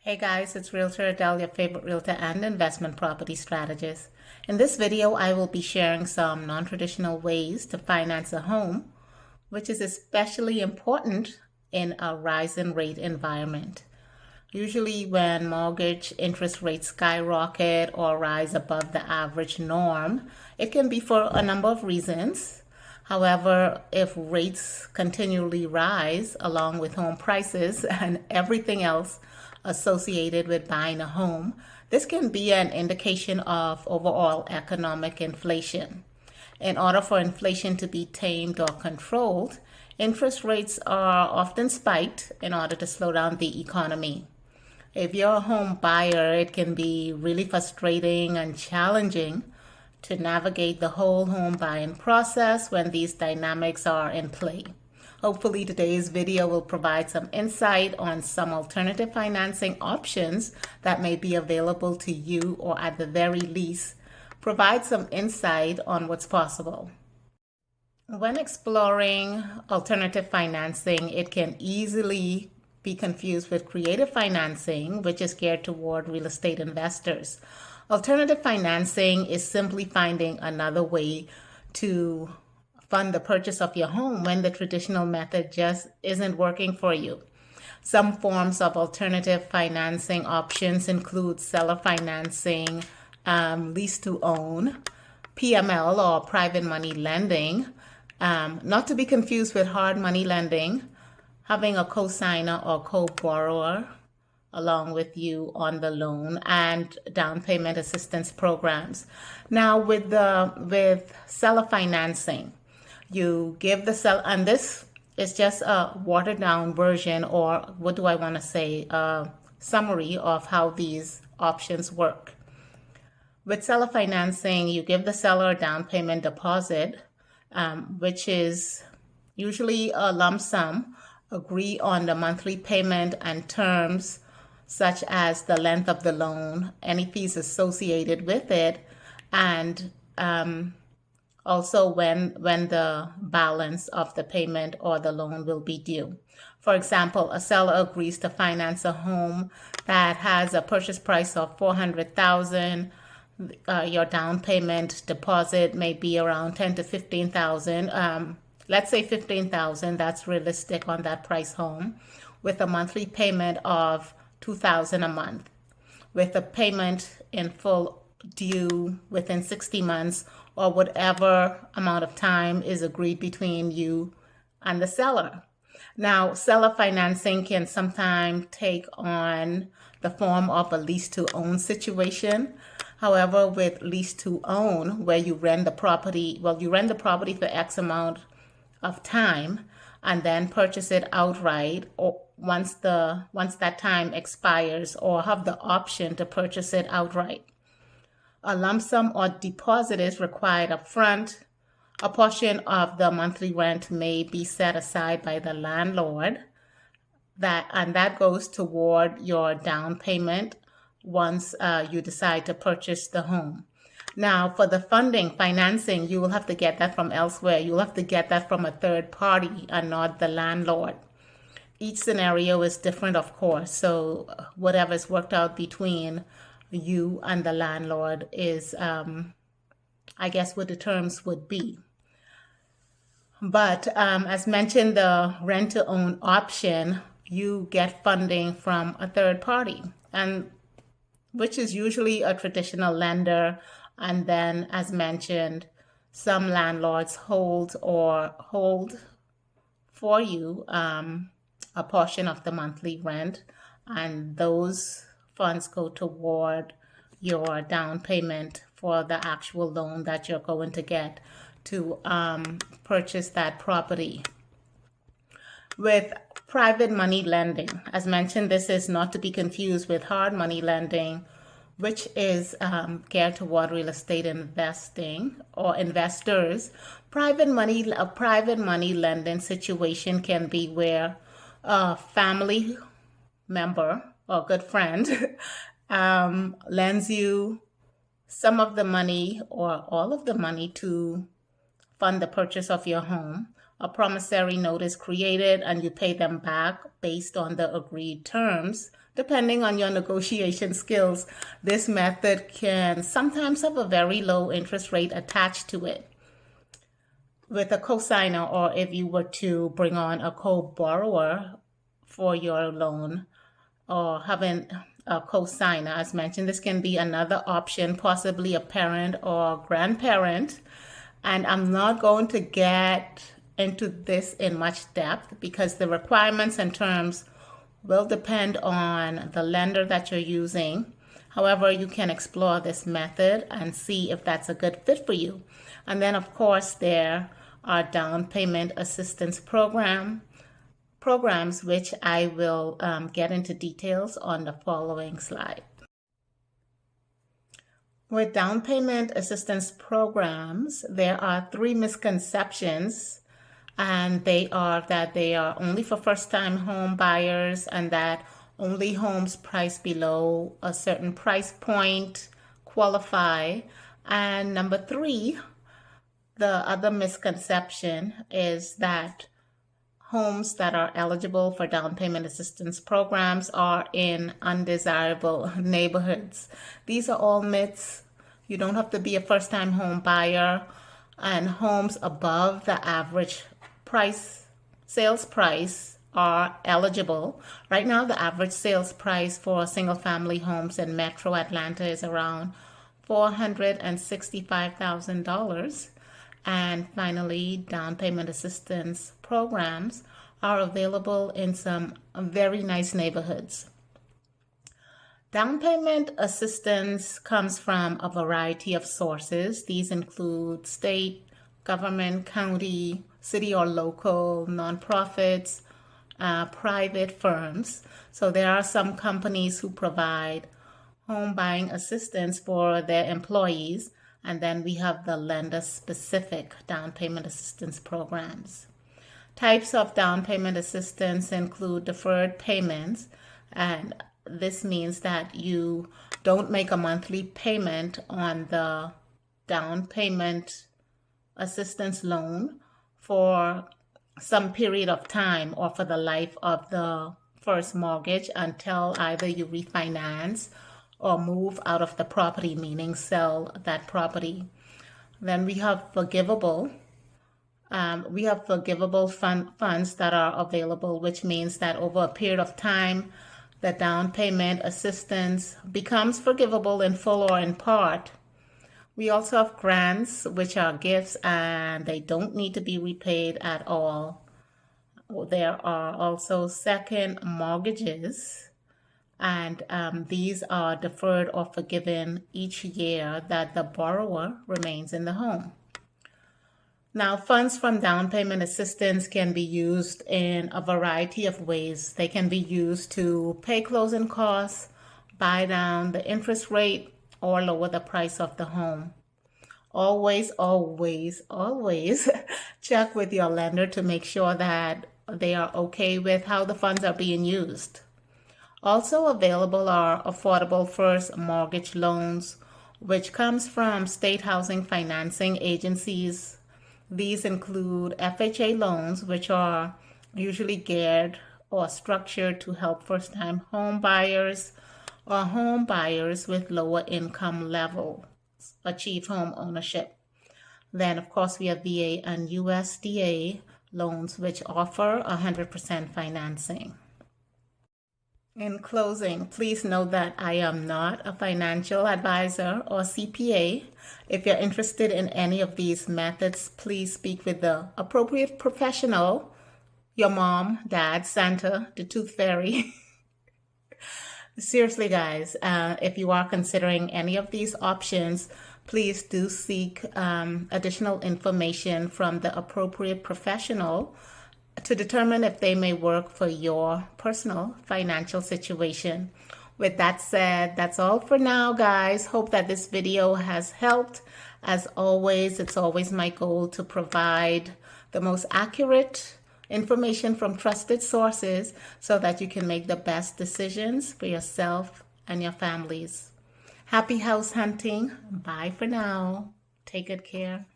Hey guys, it's Realtor Adele, your favorite realtor and investment property strategist. In this video, I will be sharing some non-traditional ways to finance a home, which is especially important in a rising rate environment. Usually when mortgage interest rates skyrocket or rise above the average norm, it can be for a number of reasons. However, if rates continually rise along with home prices and everything else associated with buying a home, this can be an indication of overall economic inflation. In order for inflation to be tamed or controlled, interest rates are often spiked in order to slow down the economy. If you're a home buyer, it can be really frustrating and challenging to navigate the whole home buying process when these dynamics are in play. Hopefully today's video will provide some insight on some alternative financing options that may be available to you, or at the very least, provide some insight on what's possible. When exploring alternative financing, it can easily be confused with creative financing, which is geared toward real estate investors. Alternative financing is simply finding another way to fund the purchase of your home when the traditional method just isn't working for you. Some forms of alternative financing options include seller financing, lease to own, PML or private money lending, not to be confused with hard money lending, having a co-signer or co-borrower along with you on the loan, and down payment assistance programs. Now with seller financing, you give the seller, and this is just a watered down version, or what do I want to say, a summary of how these options work. With seller financing, you give the seller a down payment deposit, which is usually a lump sum. Agree on the monthly payment and terms, such as the length of the loan, any fees associated with it, and also when the balance of the payment or the loan will be due. For example, a seller agrees to finance a home that has a purchase price of $400,000. Your down payment deposit may be around $10,000 to $15,000. Let's say $15,000. That's realistic on that price home, with a monthly payment of $2,000 a month, with a payment in full due within 60 months or whatever amount of time is agreed between you and the seller. Now, seller financing can sometimes take on the form of a lease to own situation. However, with lease to own, where you rent the property, you rent the property for X amount of time and then purchase it outright, or once that time expires, or have the option to purchase it outright. A lump sum or deposit is required up front. A portion of the monthly rent may be set aside by the landlord, and that goes toward your down payment once you decide to purchase the home. Now, for the financing, you will have to get that from elsewhere. You'll have to get that from a third party and not the landlord. Each scenario is different, of course, so whatever is worked out between you and the landlord is, I guess, what the terms would be. But as mentioned, the rent-to-own option, you get funding from a third party, and which is usually a traditional lender. And then, as mentioned, some landlords hold for you a portion of the monthly rent, and those funds go toward your down payment for the actual loan that you're going to get to purchase that property. With private money lending, as mentioned, this is not to be confused with hard money lending, which is geared toward real estate investing or investors. A private money lending situation can be where a family member or good friend lends you some of the money or all of the money to fund the purchase of your home. A promissory note is created and you pay them back based on the agreed terms Depending on your negotiation skills, this method can sometimes have a very low interest rate attached to it. With a cosigner, or if you were to bring on a co-borrower for your loan, or having a co-signer, as mentioned, this can be another option, possibly a parent or grandparent. And I'm not going to get into this in much depth because the requirements and terms will depend on the lender that you're using. However, you can explore this method and see if that's a good fit for you. And then, of course, there are down payment assistance programs, which I will get into details on the following slide. With down payment assistance programs, there are 3 misconceptions, and they are that they are only for first-time home buyers and that only homes priced below a certain price point qualify. And number 3, the other misconception is that homes that are eligible for down payment assistance programs are in undesirable neighborhoods. These are all myths. You don't have to be a first-time home buyer, and homes above the average sales price are eligible. Right now, the average sales price for single-family homes in Metro Atlanta is around $465,000. And finally, down payment assistance programs are available in some very nice neighborhoods. Down payment assistance comes from a variety of sources. These include state, government, county, city or local, nonprofits, private firms. So there are some companies who provide home buying assistance for their employees. And then we have the lender-specific down payment assistance programs. Types of down payment assistance include deferred payments, and this means that you don't make a monthly payment on the down payment assistance loan for some period of time or for the life of the first mortgage until either you refinance or move out of the property, meaning sell that property. Then we have forgivable. Funds that are available, which means that over a period of time, the down payment assistance becomes forgivable in full or in part. We also have grants, which are gifts, and they don't need to be repaid at all. There are also second mortgages, and these are deferred or forgiven each year that the borrower remains in the home. Now, funds from down payment assistance can be used in a variety of ways. They can be used to pay closing costs, buy down the interest rate, or lower the price of the home. Always, always, always check with your lender to make sure that they are okay with how the funds are being used. Also available are affordable first mortgage loans, which comes from state housing financing agencies. These include FHA loans, which are usually geared or structured to help first-time home buyers or home buyers with lower income levels achieve home ownership. Then, of course, we have VA and USDA loans, which offer 100% financing. In closing, please note that I am not a financial advisor or CPA. If you're interested in any of these methods, please speak with the appropriate professional, your mom, dad, Santa, the tooth fairy. Seriously, guys, if you are considering any of these options, please do seek additional information from the appropriate professional to determine if they may work for your personal financial situation. With that said, that's all for now, guys. Hope that this video has helped. As always, it's always my goal to provide the most accurate information from trusted sources so that you can make the best decisions for yourself and your families. Happy house hunting. Bye for now. Take good care.